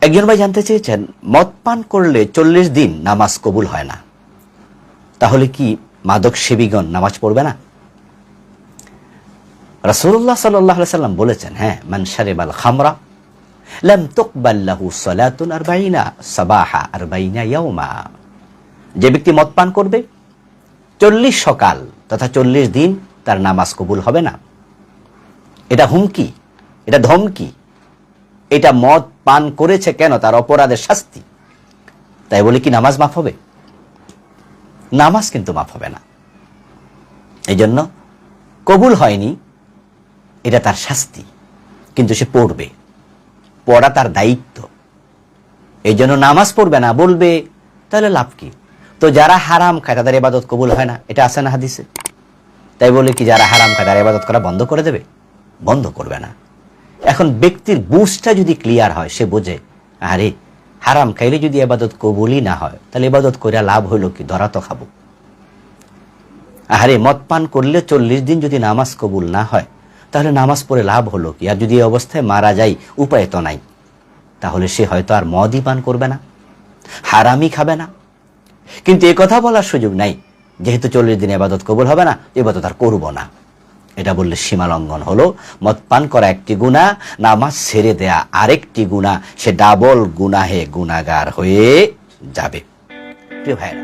একজন ভাই জানতে চেয়েছেন, মদ পান করলে 40 দিন নামাজ কবুল হয় না, তাহলে কি মাদক সেবীগণ নামাজ পড়বে না? রাসূলুল্লাহ সাল্লাল্লাহু আলাইহি সাল্লাম বলেছেন, হ্যাঁ, মান শারিবাল খামরা লাম তুকবাল লাহু সালাতুন 40 সাবাহা 40 ইয়াওমা। যে ব্যক্তি মদ পান করবে 40 সকাল তথা 40 দিন তার নামাজ কবুল হবে না। এটা হুমকি, এটা ধমকি, এটা মদ পান করেছে কেন, তার অপরাধের শাস্তি। তাই বলে কি নামাজ মাফ হবে? নামাজ কিন্তু মাফ হবে না। এই জন্য কবুল হয়নি, এটা তার শাস্তি, কিন্তু সে পড়বে, পড়া তার দায়িত্ব। এই জন্য নামাজ পড়বে না, বলবে, তাহলে লাভ কি? তো যারা হারাম খায় তাদের ইবাদত কবুল হয় না, এটা আছে না হাদিসে। তাই বলে কি যারা হারাম খায় তারা ইবাদত করা বন্ধ করে দেবে? বন্ধ করবে না। এখন ব্যক্তির বুঝটা যদি ক্লিয়ার হয়, সে বোঝে, আরে হারাম খাইলে যদি ইবাদত কবুলই না হয়, তাহলে ইবাদত করে লাভ হইল কি? ধরা তো খাবো। আরে মদ পান করলে 40 দিন যদি নামাজ কবুল না হয়, তাহলে নামাজ পড়ে লাভ হলো কি? আর যদি এই অবস্থায় মারা যায়, উপায় তো নাই, তাহলে সে হয়তো আর মদই পান করবে না, হারামই খাবে না। কিন্তু এ কথা বলার সুযোগ নাই, যেহেতু 40 দিন ইবাদত কবুল হবে না, ইবাদত আর করব না। এটা বললে সীমা লঙ্ঘন হলো। মদ পান করা একটি গুনাহ, নামাজ ছেড়ে দেয়া আরেকটি গুনাহ, সে ডাবল গুনাহে গুনাহগার হয়ে যাবে। প্রিয় ভাইরা,